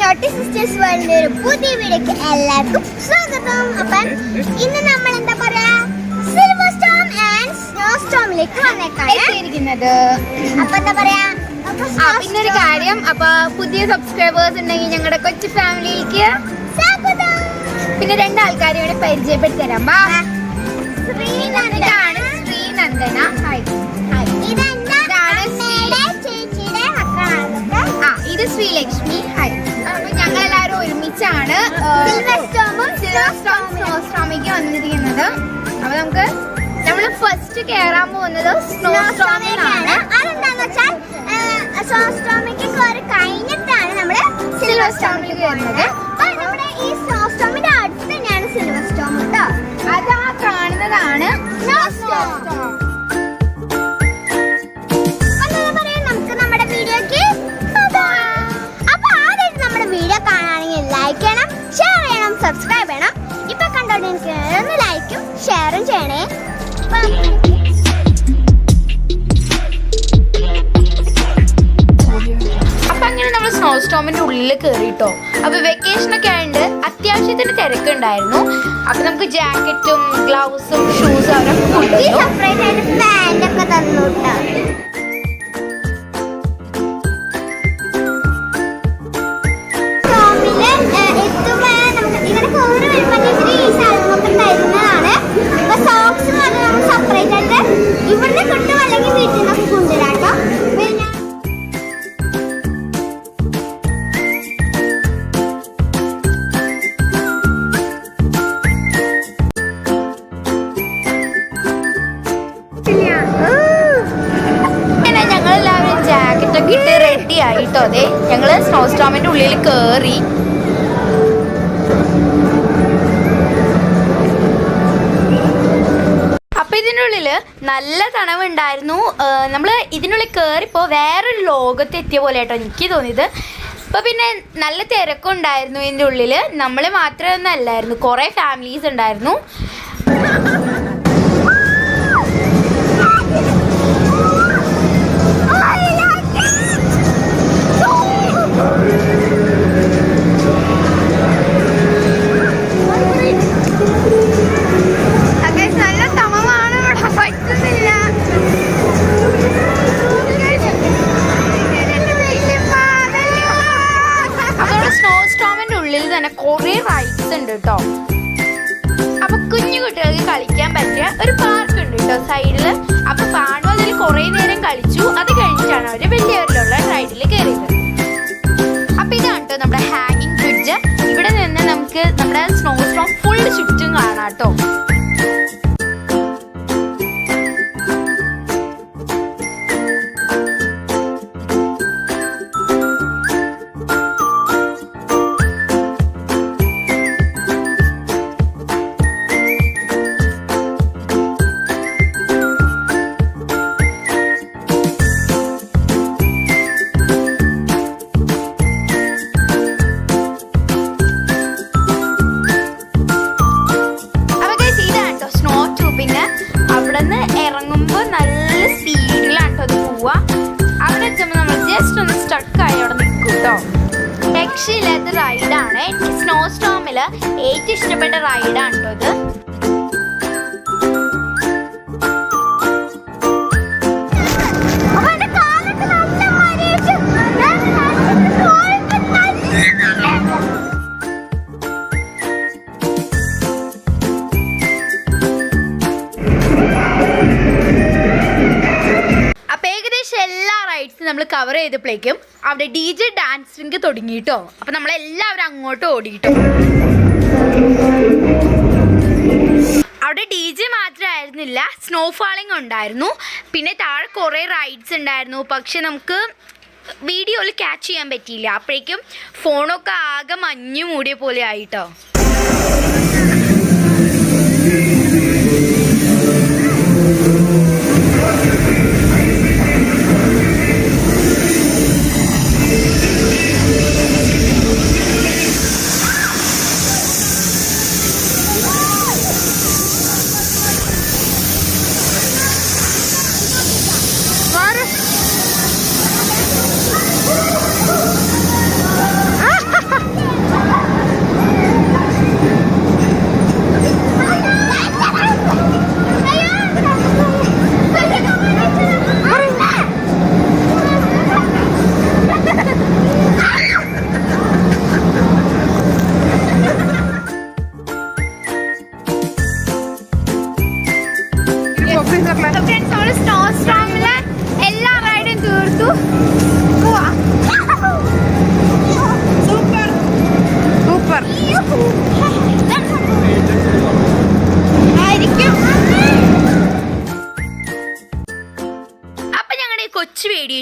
Naughty sisters വേൾഡിന്റെ ഒരു പുതിയ വീഡിയോക്ക് എല്ലാവർക്കും സ്വാഗതം. അപ്പം ഇന്ന് നമ്മൾ എന്താ പറയാ സിൽവർ സ്റ്റോം ആൻഡ് സ്നോ സ്റ്റോമിലേക്ക് വന്നേക്കാണ്. അപ്പൊ എന്താ പറയാ പിന്നൊരു കാര്യം, അപ്പൊ പുതിയ സബ്സ്ക്രൈബേഴ്സ് ഉണ്ടെങ്കിൽ ഞങ്ങളുടെ കൊച്ചു ഫാമിലിക്ക് സ്വാഗതം. പിന്നെ രണ്ടാൾക്കാരെ ഇവിടെ പരിചയപ്പെടുത്തി തരാം. ശ്രീനന്ദനാണ് ശ്രീനന്ദന. ഇത് ശ്രീലക്ഷ്മി. അപ്പൊ ഞങ്ങൾ എല്ലാവരും ഒരുമിച്ചാണ് സ്നോ സ്റ്റോമിക്ക് വന്നിരിക്കുന്നത്. അപ്പൊ നമ്മൾ ഫസ്റ്റ് കേറാൻ പോകുന്നത് സ്നോ സ്റ്റോമിലാണ്. അതെന്താന്ന് വെച്ചാൽ സ്നോ സ്റ്റോമിക്ക് കഴിഞ്ഞിട്ടാണ് നമ്മള് സിൽവർ സ്റ്റോമിലേക്ക് വരുന്നത്. നമ്മുടെ ഈ സ്നോ സ്റ്റോമിന്റെ അടുത്ത് തന്നെയാണ് സിൽവർ സ്റ്റോം കേട്ടോ. അത് ആ കാണുന്നതാണ് സ്നോ സ്റ്റോം. നമുക്ക് നമ്മുടെ വീഡിയോക്ക് അപ്പൊ ആദ്യമായിട്ട് നമ്മുടെ വീഡിയോ കാണുകയാണെങ്കിൽ ലൈക്ക് ചെയ്യണം, ഷെയർ ചെയ്യണം, സബ്സ്ക്രൈബ് ചെയ്യണം. ഇപ്പൊ കണ്ടോണ്ടിരിക്കുന്നത് ഒന്ന് ലൈക്കും ഷെയറും ചെയ്യണേ. അപ്പൊ അങ്ങനെ നമ്മൾ സ്നോ സ്റ്റോമിന്റെ ഉള്ളിൽ കയറിട്ടോ. അപ്പൊ വെക്കേഷൻ ഒക്കെ ആയതുകൊണ്ട് അത്യാവശ്യത്തിന് തിരക്കുണ്ടായിരുന്നു. അപ്പൊ നമുക്ക് ജാക്കറ്റും ഗ്ലൗസും ഷൂസും അവരൊക്കെ കൊണ്ടുവന്നു. സെപ്പറേറ്റ് ആയിട്ട് പാന്റ് ഒക്കെ തന്നു കേട്ടോ. ഇവിടുന്ന് കിട്ടും, അല്ലെങ്കിൽ വീട്ടിൽ നിന്നൊക്കെ കൊണ്ടുവരാട്ടോ. ഞങ്ങളെല്ലാവരും ജാക്കറ്റൊക്കെ ഇട്ട് റെഡി ആയിട്ടോ. അതെ, ഞങ്ങള് സ്നോ സ്റ്റോമിന്റെ ഉള്ളിൽ കേറി. ഇതിനുള്ളില് നല്ല തണവുണ്ടായിരുന്നു. നമ്മൾ ഇതിനുള്ളിൽ കയറിപ്പോൾ വേറൊരു ലോകത്തെത്തിയ പോലെ കേട്ടോ എനിക്ക് തോന്നിയത്. അപ്പോൾ പിന്നെ നല്ല തിരക്കുണ്ടായിരുന്നു ഇതിൻ്റെ ഉള്ളിൽ. നമ്മൾ മാത്രമൊന്നും അല്ലായിരുന്നു, കുറേ ഫാമിലീസ് ഉണ്ടായിരുന്നു. കുറേ റൈഡ്സ് ഉണ്ട് കേട്ടോ. അപ്പൊ കുഞ്ഞു കുട്ടികൾക്ക് കളിക്കാൻ പറ്റിയ ഒരു പാർക്ക് ഉണ്ട് കേട്ടോ സൈഡില്. അപ്പൊ പാണു അതിൽ കുറേ നേരം കളിച്ചു. അത് കഴിഞ്ഞിട്ടാണ് അവര് വലിയവരിലുള്ള റൈഡിൽ കയറിയത്. അപ്പൊ ഇതാണ് കേട്ടോ നമ്മുടെ ഹാങ്ങിങ് ബ്രിഡ്ജ്. ഇവിടെ നിന്ന് നമുക്ക് നമ്മുടെ സ്നോ സ്റ്റോം ഫുൾ ചുറ്റും കാണാം കേട്ടോ. ഇറങ്ങുമ്പോൾ നല്ല സ്പീഡിലാണ് കേട്ടോ അത് പോവുക. അവിടെ എത്തുമ്പോൾ നമ്മൾ ജസ്റ്റ് ഒന്ന് സ്റ്റക്കായി അവിടെ നിൽക്കും കേട്ടോ. രക്ഷയില്ലാത്ത റൈഡാണ്. എനിക്ക് സ്നോ സ്റ്റോമിൽ ഏറ്റവും ഇഷ്ടപ്പെട്ട റൈഡാണ് കേട്ടോ ഇത്. നമ്മൾ കവർ ചെയ്തപ്പോഴേക്കും അവിടെ DJ ഡാൻസിങ് തുടങ്ങിയിട്ടോ. അപ്പം നമ്മളെല്ലാവരും അങ്ങോട്ട് ഓടിയിട്ടോ. അവിടെ DJ മാത്രമായിരുന്നില്ല, സ്നോ ഫാളിങ് ഉണ്ടായിരുന്നു. പിന്നെ താഴെ കുറേ റൈഡ്സ് ഉണ്ടായിരുന്നു. പക്ഷെ നമുക്ക് വീഡിയോയിൽ ക്യാച്ച് ചെയ്യാൻ പറ്റിയില്ല. അപ്പോഴേക്കും ഫോണൊക്കെ ആകെ മഞ്ഞു മൂടിയ പോലെ ആയിട്ടോ.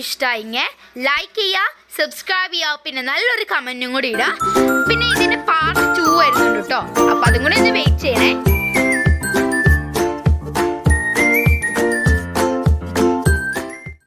ഇഷ്ടമായിങ്ങ ലൈക്ക് ചെയ്യുക, സബ്സ്ക്രൈബ് ചെയ്യുക, പിന്നെ നല്ലൊരു കമൻറ്റും കൂടി ഇടുക. പിന്നെ ഇതിൻ്റെ പാർട്ട് 2 വരുന്നുണ്ട് കേട്ടോ. അപ്പോൾ അതും കൂടി ഒന്ന് വെയിറ്റ് ചെയ്യണേ.